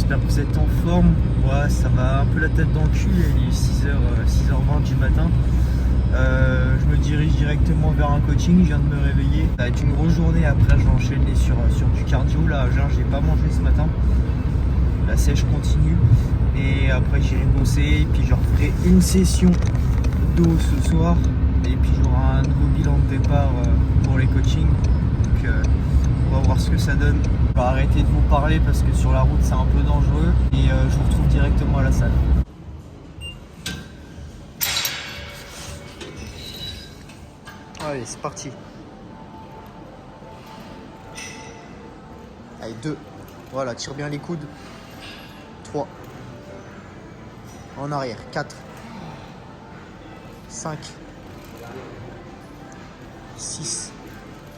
j'espère que vous êtes en forme. Moi, ça va un peu la tête dans le cul, il est 6h20 du matin. Je me dirige directement vers un coaching, je viens de me réveiller. Ça va être une grosse journée, après je vais enchaîner sur du cardio. Là, j'ai pas mangé ce matin. La sèche continue. Et après j'irai bosser, et puis je referai une session d'eau ce soir. Et puis j'aurai un nouveau bilan de départ pour les coachings. Donc on va voir ce que ça donne. Je vais arrêter de vous parler parce que sur la route c'est un peu dangereux. Et je vous retrouve directement à la salle. Allez, c'est parti. Allez, 2. Voilà, tire bien les coudes. 3. En arrière. 4. 5. 6.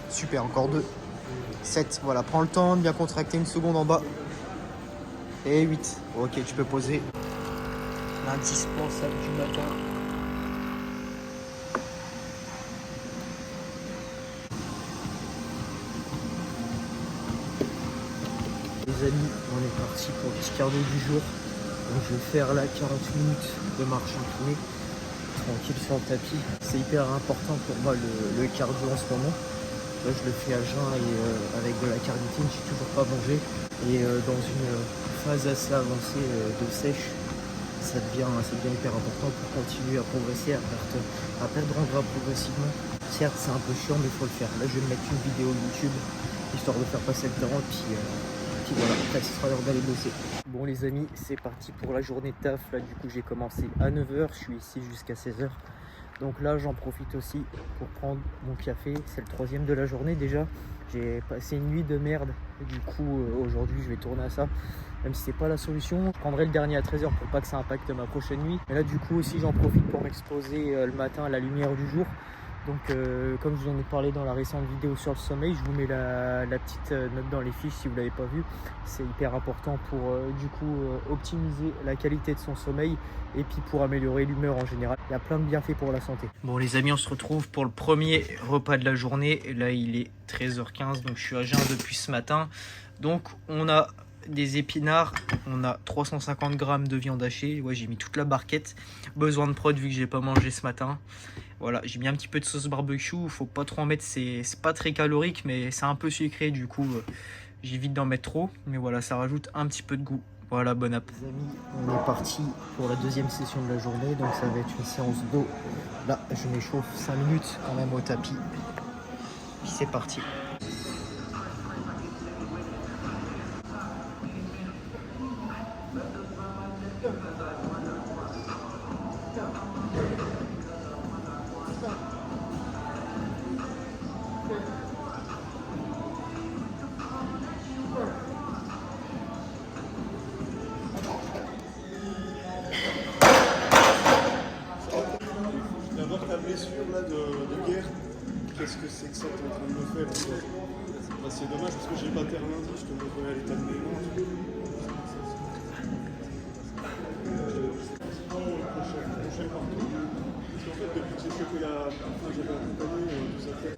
Super, encore 2. 7. Voilà, prends le temps de bien contracter, une seconde en bas. Et 8. Ok, tu peux poser. L'indispensable du matin. Les amis, on est parti pour le petit cardio du jour. Donc je vais faire là 40 minutes de marche inclinée, tranquille sur le tapis. C'est hyper important pour moi le cardio en ce moment. Là je le fais à jeun et avec de la carnitine, j'ai toujours pas mangé. Et dans une phase assez avancée de sèche, ça devient hyper important pour continuer à progresser, à perdre en gras progressivement. Certes c'est un peu chiant mais il faut le faire. Là je vais me mettre une vidéo YouTube histoire de faire passer le temps et puis voilà, après ce sera l'heure d'aller bosser. Bon les amis, c'est parti pour la journée de taf. Là du coup j'ai commencé à 9h, je suis ici jusqu'à 16h. Donc là j'en profite aussi pour prendre mon café. C'est le 3e de la journée déjà. J'ai passé une nuit de merde. Et du coup aujourd'hui je vais tourner à ça. Même si c'est pas la solution, je prendrai le dernier à 13h pour pas que ça impacte ma prochaine nuit. Mais là du coup aussi j'en profite pour m'exposer le matin à la lumière du jour. Donc comme je vous en ai parlé dans la récente vidéo sur le sommeil, je vous mets la petite note dans les fiches si vous ne l'avez pas vu. C'est hyper important pour du coup optimiser la qualité de son sommeil et puis pour améliorer l'humeur en général. Il y a plein de bienfaits pour la santé. Bon les amis, on se retrouve pour le premier repas de la journée. Là il est 13h15, donc je suis à jeun depuis ce matin. Donc on a des épinards, on a 350 grammes de viande hachée. Ouais, j'ai mis toute la barquette. Besoin de prod vu que j'ai pas mangé ce matin. Voilà, j'ai mis un petit peu de sauce barbecue, faut pas trop en mettre, c'est pas très calorique mais c'est un peu sucré, du coup j'évite d'en mettre trop, mais voilà, ça rajoute un petit peu de goût. Voilà, bon appétit. Les amis, on est parti pour la deuxième session de la journée, donc ça va être une séance d'eau. Là, je m'échauffe 5 minutes quand même au tapis, puis c'est parti. D'abord ta blessure là de guerre, qu'est-ce que c'est que ça que tu es en train de me faire en fait? Bah, c'est dommage parce que j'ai pas terre lundi, je te montrerai à l'état de mes mains. Prochain partout. Parce qu'en fait depuis que j'ai chopé j'avais accompagné tout ça fait.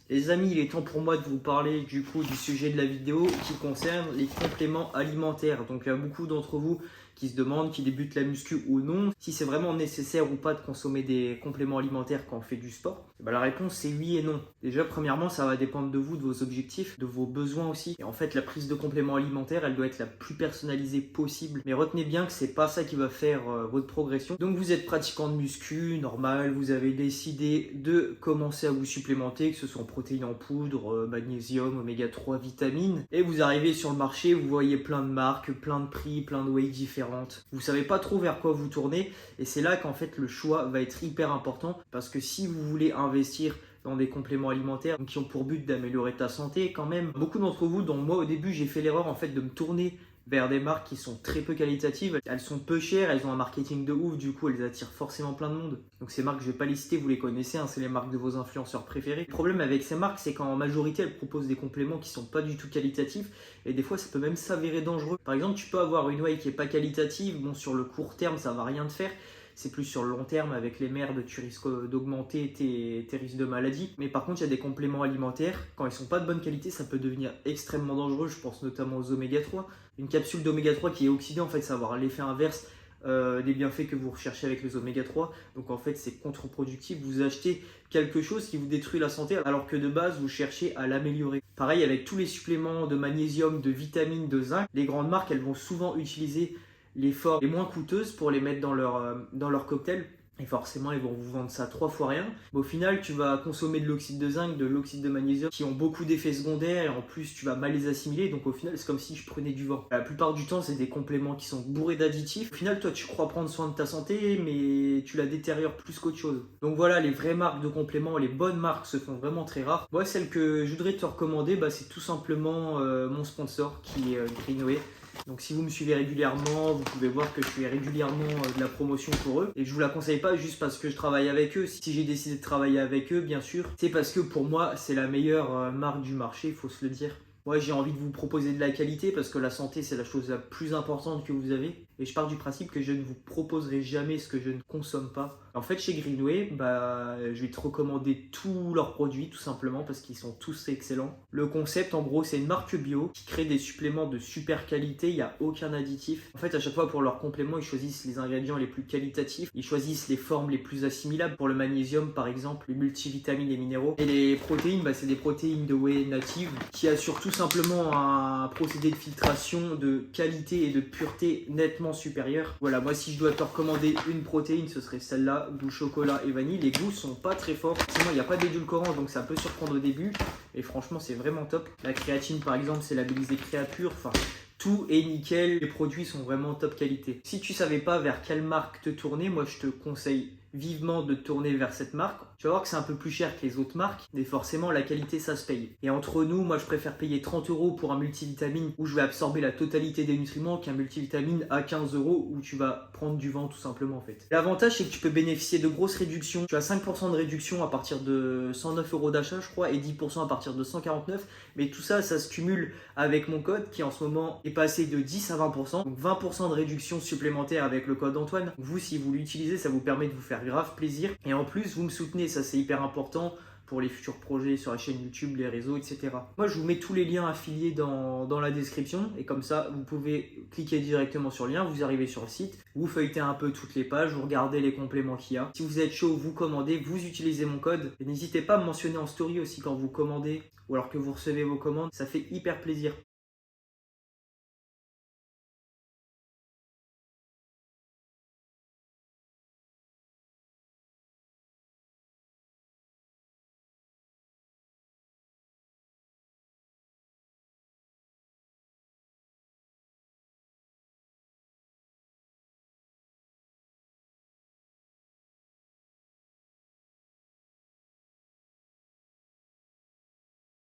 Les amis, il est temps pour moi de vous parler du coup du sujet de la vidéo qui concerne les compléments alimentaires. Donc il y a beaucoup d'entre vous qui se demandent, qui débutent la muscu ou non, si c'est vraiment nécessaire ou pas de consommer des compléments alimentaires quand on fait du sport, et ben la réponse c'est oui et non. Déjà, premièrement, ça va dépendre de vous, de vos objectifs, de vos besoins aussi. Et en fait, la prise de compléments alimentaires, elle doit être la plus personnalisée possible. Mais retenez bien que c'est pas ça qui va faire votre progression. Donc vous êtes pratiquant de muscu, normal, vous avez décidé de commencer à vous supplémenter, que ce soit en protéines en poudre, magnésium, oméga 3, vitamines. Et vous arrivez sur le marché, vous voyez plein de marques, plein de prix, plein de whey différentes. Vous savez pas trop vers quoi vous tourner. Et c'est là qu'en fait le choix va être hyper important. Parce que si vous voulez investir dans des compléments alimentaires qui ont pour but d'améliorer ta santé quand même. Beaucoup d'entre vous, dont moi au début, j'ai fait l'erreur en fait de me tourner vers des marques qui sont très peu qualitatives. Elles sont peu chères, elles ont un marketing de ouf, du coup elles attirent forcément plein de monde. Donc ces marques, je vais pas les citer, vous les connaissez, hein, c'est les marques de vos influenceurs préférés. Le problème avec ces marques, c'est qu'en majorité, elles proposent des compléments qui sont pas du tout qualitatifs et des fois ça peut même s'avérer dangereux. Par exemple, tu peux avoir une whey qui est pas qualitative, bon sur le court terme ça va rien te faire. C'est plus sur le long terme, avec les merdes, tu risques d'augmenter tes risques de maladie. Mais par contre, il y a des compléments alimentaires, quand ils sont pas de bonne qualité, ça peut devenir extrêmement dangereux. Je pense notamment aux oméga 3. Une capsule d'oméga 3 qui est oxydée, en fait, ça va avoir l'effet inverse des bienfaits que vous recherchez avec les oméga 3. Donc en fait, c'est contre-productif. Vous achetez quelque chose qui vous détruit la santé, alors que de base, vous cherchez à l'améliorer. Pareil avec tous les suppléments de magnésium, de vitamines, de zinc. Les grandes marques, elles vont souvent utiliser les formes les moins coûteuses pour les mettre dans leur cocktail. Et forcément, ils vont vous vendre ça 3 fois rien. Mais au final, tu vas consommer de l'oxyde de zinc, de l'oxyde de magnésium qui ont beaucoup d'effets secondaires et en plus, tu vas mal les assimiler. Donc au final, c'est comme si je prenais du vent. La plupart du temps, c'est des compléments qui sont bourrés d'additifs. Au final, toi, tu crois prendre soin de ta santé, mais tu la détériores plus qu'autre chose. Donc voilà, les vraies marques de compléments, les bonnes marques se font vraiment très rares. Moi, celle que je voudrais te recommander, c'est tout simplement mon sponsor qui est Greenway. Donc si vous me suivez régulièrement, vous pouvez voir que je fais régulièrement de la promotion pour eux. Et je vous la conseille pas juste parce que je travaille avec eux. Si j'ai décidé de travailler avec eux, bien sûr, c'est parce que pour moi, c'est la meilleure marque du marché, il faut se le dire. Moi, j'ai envie de vous proposer de la qualité parce que la santé, c'est la chose la plus importante que vous avez. Et je pars du principe que je ne vous proposerai jamais ce que je ne consomme pas. En fait, chez Greenway, je vais te recommander tous leurs produits, tout simplement, parce qu'ils sont tous excellents. Le concept, en gros, c'est une marque bio qui crée des suppléments de super qualité. Il n'y a aucun additif. En fait, à chaque fois, pour leurs compléments, ils choisissent les ingrédients les plus qualitatifs. Ils choisissent les formes les plus assimilables. Pour le magnésium, par exemple, les multivitamines et minéraux. Et les protéines, c'est des protéines de whey natives qui assurent tout simplement un procédé de filtration de qualité et de pureté nettement supérieur. Voilà, moi si je dois te recommander une protéine, ce serait celle-là, goût chocolat et vanille. Les goûts sont pas très forts, sinon il n'y a pas d'édulcorant, donc ça peut surprendre au début. Et franchement, c'est vraiment top. La créatine, par exemple, c'est labellisé Créapure. Enfin, tout est nickel. Les produits sont vraiment top qualité. Si tu savais pas vers quelle marque te tourner, moi je te conseille vivement de te tourner vers cette marque. Tu vas voir que c'est un peu plus cher que les autres marques, mais forcément la qualité ça se paye. Et entre nous, moi je préfère payer 30 € pour un multivitamine où je vais absorber la totalité des nutriments qu'un multivitamine à 15 € où tu vas prendre du vent tout simplement en fait. L'avantage c'est que tu peux bénéficier de grosses réductions. Tu as 5% de réduction à partir de 109 € d'achat je crois et 10% à partir de 149. Mais tout ça, ça se cumule avec mon code qui en ce moment est passé de 10 à 20%. Donc 20% de réduction supplémentaire avec le code Antoine. Vous, si vous l'utilisez, ça vous permet de vous faire grave plaisir. Et en plus, vous me soutenez, ça c'est hyper important pour les futurs projets sur la chaîne YouTube, les réseaux, etc. Moi, je vous mets tous les liens affiliés dans la description et comme ça, vous pouvez cliquer directement sur le lien, vous arrivez sur le site, vous feuilletez un peu toutes les pages, vous regardez les compléments qu'il y a. Si vous êtes chaud, vous commandez, vous utilisez mon code et n'hésitez pas à me mentionner en story aussi quand vous commandez ou alors que vous recevez vos commandes, ça fait hyper plaisir.